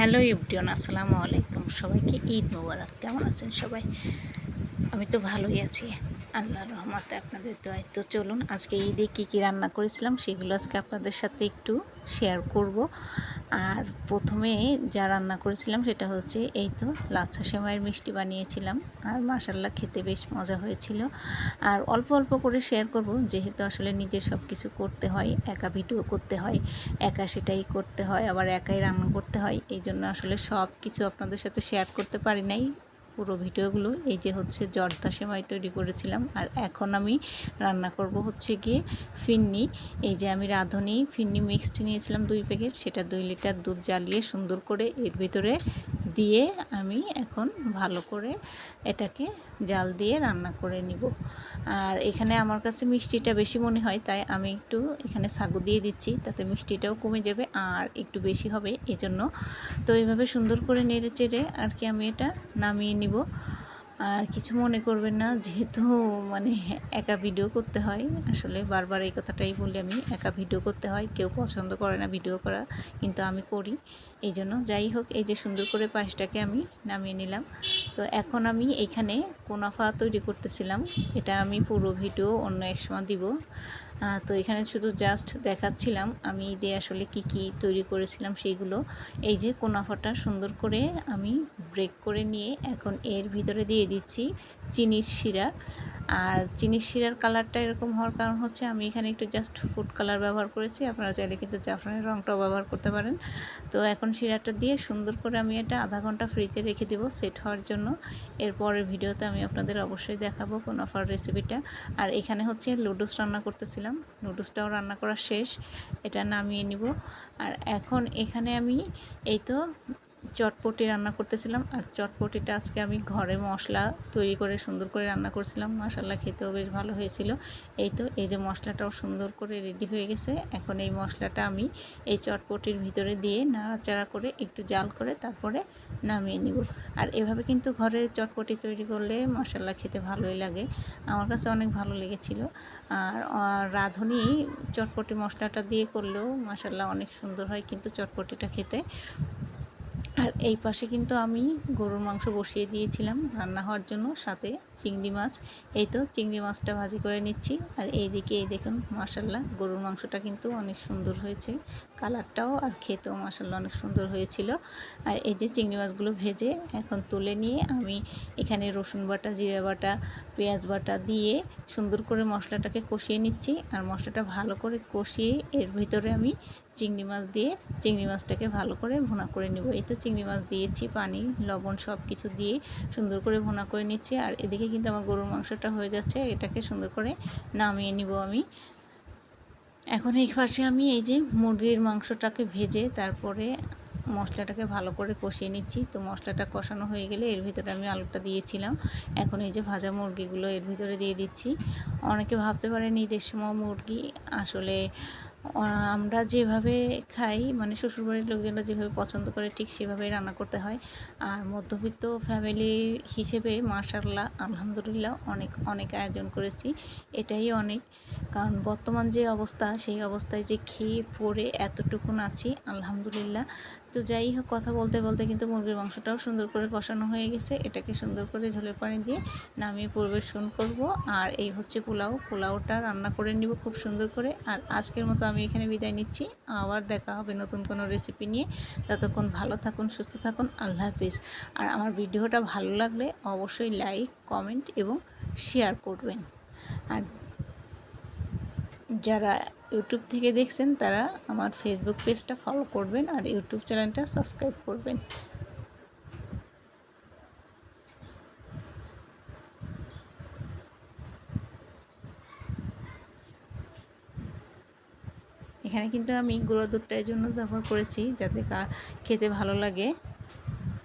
Hello everyone, আসসালামু আলাইকুম। সবাইকে ঈদ মোবারক। কেমন আছেন সবাই? আমি তো ভালোই আছি, আল্লাহর রহমতে, আপনাদের দোয়ায়। তো চলুন আজকে ঈদে কী রান্না করেছিলাম সেগুলো আজকে আপনাদের সাথে একটু শেয়ার করব। আর প্রথমে যা রান্না করেছিলাম সেটা হচ্ছে এই তো লাচ্ছা সেমাইয়ের মিষ্টি বানিয়েছিলাম। আর মাশাল্লাহ খেতে বেশ মজা হয়েছিল। আর অল্প অল্প করে শেয়ার করব, যেহেতু আসলে নিজে সব কিছু করতে হয়, একা ভিডিও করতে হয়, একা সেটাই করতে হয়, আবার একাই রান্না করতে হয়। এই জন্য আসলে সব কিছু আপনাদের সাথে শেয়ার করতে পারি নাই পুরো ভিডিওগুলো। এই যে হচ্ছে জর্দা সেমাই তৈরি করেছিলাম। আর এখন আমি রান্না করব হচ্ছে গিয়ে ফিন্নি। এই যে আমি রাঁধুনি ফিন্নি মিক্সড নিয়েছিলাম 2 প্যাকেট, সেটা 2 লিটার দুধ জ্বালিয়ে সুন্দর করে এর ভিতরে দিয়ে আমি এখন ভালো করে এটাকে জাল দিয়ে রান্না করে নিব। আর এখানে আমার কাছে মিষ্টিটা বেশি মনে হয়, তাই আমি একটু এখানে সাগু দিয়ে দিচ্ছি, তাতে মিষ্টিটাও কমে যাবে আর একটু বেশি হবে এজন্য। তো এইভাবে সুন্দর করে নেড়ে চেড়ে আর কি আমি এটা নামিয়ে নিব। আর কিছু মনে করবেন না, যেহেতু মানে একা ভিডিও করতে হয়, আসলে বারবার এই কথাটাই বলি আমি, একা ভিডিও করতে হয়। কেউ পছন্দ করে না ভিডিও করা, কিন্তু আমি করি। এই জন্য যাই হোক, এই যে সুন্দর করে পায়েসটাকে আমি নামিয়ে নিলাম। তো এখন আমি এখানে কুনাফা তৈরি করতেছিলাম। এটা আমি পুরো ভিডিও অন্য এক সময় দিব। তো এখানে শুধু জাস্ট দেখাচ্ছিলাম আমি ঈদে আসলে কি তৈরি করেছিলাম সেইগুলো। এই যে কুনাফাটা সুন্দর করে আমি ব্রেক করে নিয়ে এখন এর ভিতরে দিয়ে দিচ্ছি চিনির শিরা। আর চিনির শিরার কালারটা এরকম হওয়ার কারণ হচ্ছে আমি এখানে একটু জাস্ট ফুড কালার ব্যবহার করেছি, আপনারা চাইলে কিন্তু জাফরানের রঙটাও ব্যবহার করতে পারেন। তো এখন শিরাটা দিয়ে সুন্দর করে আমি এটা আধা ঘন্টা ফ্রিজে রেখে দেবো সেট হওয়ার জন্য। এরপরের ভিডিওতে আমি আপনাদের অবশ্যই দেখাবো কুনাফার রেসিপিটা। আর এখানে হচ্ছে লুডুস রান্না করতেছিলাম, লুডুসটাও রান্না করা শেষ, এটা নামিয়ে নিব। আর এখন এখানে আমি এই তো চটপটি রান্না করতেছিলাম। আর চটপটিটা আজকে আমি ঘরে মশলা তৈরি করে সুন্দর করে রান্না করছিলাম, মাশাল্লাহ খেতেও বেশ ভালো হয়েছিল। এই তো এই যে মশলাটাও সুন্দর করে রেডি হয়ে গেছে। এখন এই মশলাটা আমি এই চটপটির ভিতরে দিয়ে নাড়াচাড়া করে একটু জাল করে তারপরে নামিয়ে নিব। আর এভাবে কিন্তু ঘরে চটপটি তৈরি করলে মাশাল্লাহ খেতে ভালোই লাগে, আমার কাছে অনেক ভালো লেগেছিল। আর রাঁধুনি চটপটি মশলাটা দিয়ে করলেও মাশাল্লাহ অনেক সুন্দর হয় কিন্তু চটপটিটা খেতে। আর এই পাশে কিন্তু আমি গরুর মাংস বসিয়ে দিয়েছিলাম রান্না হওয়ার জন্য, সাথে চিংড়ি মাছ। এই তো চিংড়ি মাছটা ভাজি করে নিচ্ছি। আর এইদিকে এই দেখুন মাশাল্লাহ গরুর মাংসটা কিন্তু অনেক সুন্দর হয়েছে, কালারটাও আর খেতেও মাশাল্লাহ অনেক সুন্দর হয়েছিল। আর এই যে চিংড়ি মাছগুলো ভেজে এখন তুলে নিয়ে আমি এখানে রসুন বাটা, জিরা বাটা, পেঁয়াজ বাটা দিয়ে সুন্দর করে মশলাটাকে কষিয়ে নিচ্ছি। আর মশলাটা ভালো করে কষিয়ে এর ভিতরে আমি চিংড়ি মাছ দিয়ে চিংড়ি মাছটাকে ভালো করে ভুনা করে নিব। এই তো চিংড়ি মাছ দিয়েছি, পানি, লবণ সব কিছু দিয়ে সুন্দর করে ভুনা করে নিচ্ছি। আর এদিকে কিন্তু আমার গরুর মাংসটা হয়ে যাচ্ছে, এটাকে সুন্দর করে নামিয়ে নিব আমি। এখন এই পাশে আমি এই যে মুরগির মাংসটাকে ভেজে তারপরে মশলাটাকে ভালো করে কষিয়ে নিচ্ছি। তো মশলাটা কষানো হয়ে গেলে এর ভিতরে আমি আলুটা দিয়েছিলাম। এখন এই যে ভাজা মুরগিগুলো এর ভিতরে দিয়ে দিচ্ছি। অনেকে ভাবতে পারেন ঈদের সময় মুরগি আসলে আমরা যেভাবে খাই, মানে শ্বশুরবাড়ির লোকজনরা যেভাবে পছন্দ করে ঠিক সেভাবেই রান্না করতে হয়। আর মধ্যবিত্ত ফ্যামিলি হিসেবে মাশাআল্লাহ আলহামদুলিল্লাহ অনেক অনেক আয়োজন করেছি, এটাই অনেক। কারণ বর্তমান যে অবস্থা, সেই অবস্থায় যে খেয়ে পরে এতটুকুন আছি আলহামদুলিল্লাহ। তো যাই হোক, কথা বলতে বলতে কিন্তু মুরগির মাংসটাও সুন্দর করে কষানো হয়ে গেছে, এটাকে সুন্দর করে ঝোলের পানি দিয়ে নামিয়ে পরিবেশন করব। আর এই হচ্ছে পোলাওটা রান্না করে নিব খুব সুন্দর করে। আর আজকের মতো আমি এখানে বিদায় নিচ্ছি, আবার দেখা হবে নতুন কোনো রেসিপি নিয়ে। ততক্ষণ ভালো থাকুন, সুস্থ থাকুন, আল্লাহ হাফিজ। আর আমার ভিডিওটা ভালো লাগলে অবশ্যই লাইক, কমেন্ট এবং শেয়ার করবেন। আর যারা ইউটিউব থেকে দেখছেন তারা আমার ফেসবুক পেজটা ফলো করবেন আর ইউটিউব চ্যানেলটা সাবস্ক্রাইব করবেন। এখানে কিন্তু আমি গুঁড়ো দুধটা এই জন্য ব্যবহার করেছি যাতে খেতে ভালো লাগে।